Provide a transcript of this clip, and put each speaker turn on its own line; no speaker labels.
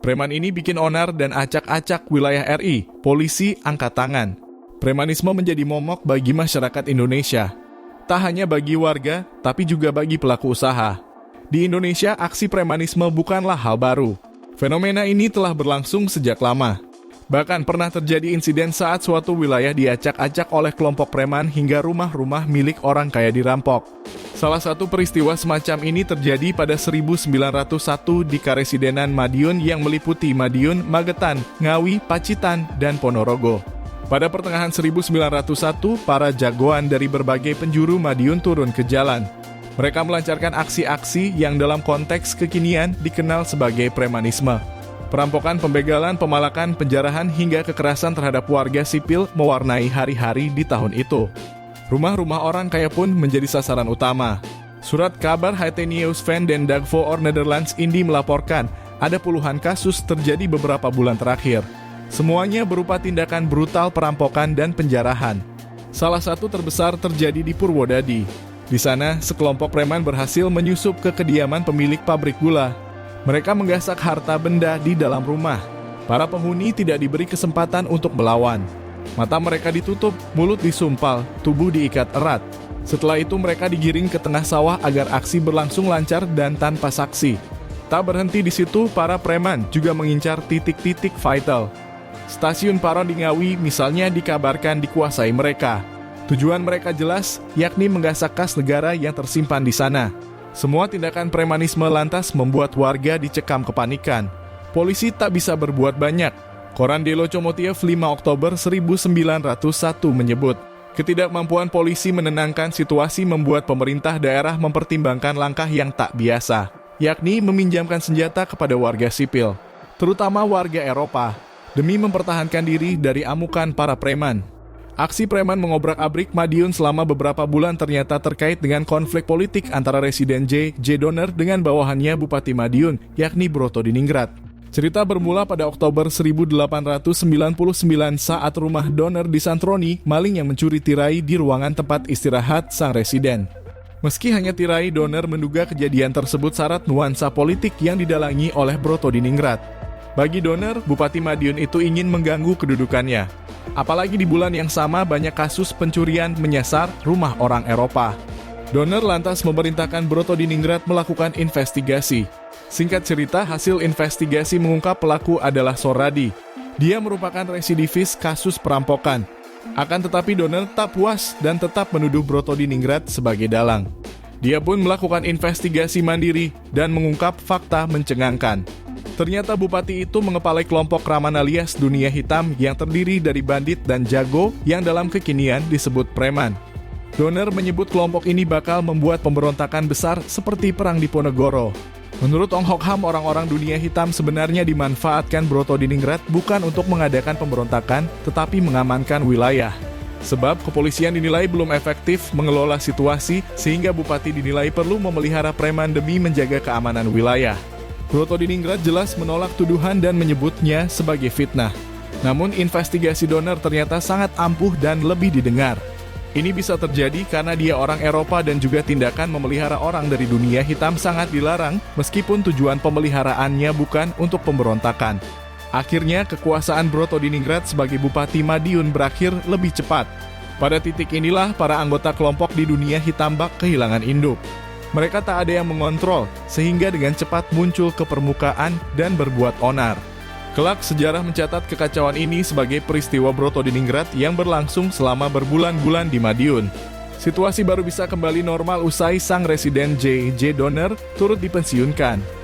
Preman ini bikin onar dan acak-acak wilayah RI, polisi angkat tangan. Premanisme menjadi momok bagi masyarakat Indonesia. Tak hanya bagi warga, tapi juga bagi pelaku usaha. Di Indonesia, aksi premanisme bukanlah hal baru. Fenomena ini telah berlangsung sejak lama. Bahkan pernah terjadi insiden saat suatu wilayah diacak-acak oleh kelompok preman hingga rumah-rumah milik orang kaya dirampok. Salah satu peristiwa semacam ini terjadi pada 1901 di Karesidenan Madiun yang meliputi Madiun, Magetan, Ngawi, Pacitan, dan Ponorogo. Pada pertengahan 1901, para jagoan dari berbagai penjuru Madiun turun ke jalan. Mereka melancarkan aksi-aksi yang dalam konteks kekinian dikenal sebagai premanisme. Perampokan, pembegalan, pemalakan, penjarahan, hingga kekerasan terhadap warga sipil mewarnai hari-hari di tahun itu. Rumah-rumah orang kaya pun menjadi sasaran utama. Surat kabar Haitenius van den Dag voor Nederlands Indi melaporkan ada puluhan kasus terjadi beberapa bulan terakhir. Semuanya berupa tindakan brutal perampokan dan penjarahan. Salah satu terbesar terjadi di Purwodadi. Di sana, sekelompok preman berhasil menyusup ke kediaman pemilik pabrik gula. Mereka menggasak harta benda di dalam rumah. Para penghuni tidak diberi kesempatan untuk melawan. Mata mereka ditutup, mulut disumpal, tubuh diikat erat. Setelah itu mereka digiring ke tengah sawah agar aksi berlangsung lancar dan tanpa saksi. Tak berhenti di situ, para preman juga mengincar titik-titik vital. Stasiun Paron di Ngawi misalnya dikabarkan dikuasai mereka. Tujuan mereka jelas, yakni menggasak kas negara yang tersimpan di sana. Semua tindakan premanisme lantas membuat warga dicekam kepanikan. Polisi tak bisa berbuat banyak. Koran De Locomotive 5 Oktober 1901 menyebut, ketidakmampuan polisi menenangkan situasi membuat pemerintah daerah mempertimbangkan langkah yang tak biasa, yakni meminjamkan senjata kepada warga sipil, terutama warga Eropa, demi mempertahankan diri dari amukan para preman. Aksi preman mengobrak-abrik Madiun selama beberapa bulan ternyata terkait dengan konflik politik antara Residen J. Donner dengan bawahannya Bupati Madiun, yakni Broto Diningrat. Cerita bermula pada Oktober 1899 saat rumah Donner disantroni maling yang mencuri tirai di ruangan tempat istirahat sang residen. Meski hanya tirai, Donner menduga kejadian tersebut syarat nuansa politik yang didalangi oleh Broto Diningrat. Bagi Donner, Bupati Madiun itu ingin mengganggu kedudukannya. Apalagi di bulan yang sama banyak kasus pencurian menyasar rumah orang Eropa. Donner lantas memerintahkan Broto Diningrat melakukan investigasi. Singkat cerita, hasil investigasi mengungkap pelaku adalah Soradi. Dia merupakan residivis kasus perampokan. Akan tetapi Donner tak puas dan tetap menuduh Broto Diningrat sebagai dalang. Dia pun melakukan investigasi mandiri dan mengungkap fakta mencengangkan. Ternyata bupati itu mengepalai kelompok Raman alias Dunia Hitam yang terdiri dari bandit dan jago yang dalam kekinian disebut preman. Donner menyebut kelompok ini bakal membuat pemberontakan besar seperti perang di Ponegoro. Menurut Ong Hok Ham, orang-orang Dunia Hitam sebenarnya dimanfaatkan Broto Diningrat bukan untuk mengadakan pemberontakan, tetapi mengamankan wilayah. Sebab kepolisian dinilai belum efektif mengelola situasi sehingga bupati dinilai perlu memelihara preman demi menjaga keamanan wilayah. Broto Diningrat jelas menolak tuduhan dan menyebutnya sebagai fitnah. Namun investigasi Donner ternyata sangat ampuh dan lebih didengar. Ini bisa terjadi karena dia orang Eropa dan juga tindakan memelihara orang dari dunia hitam sangat dilarang meskipun tujuan pemeliharaannya bukan untuk pemberontakan. Akhirnya kekuasaan Broto Diningrat sebagai Bupati Madiun berakhir lebih cepat. Pada titik inilah para anggota kelompok di dunia hitam bak kehilangan induk. Mereka tak ada yang mengontrol, sehingga dengan cepat muncul ke permukaan dan berbuat onar. Kelak sejarah mencatat kekacauan ini sebagai peristiwa Broto Diningrat yang berlangsung selama berbulan-bulan di Madiun. Situasi baru bisa kembali normal usai sang residen J. Donner turut dipensiunkan.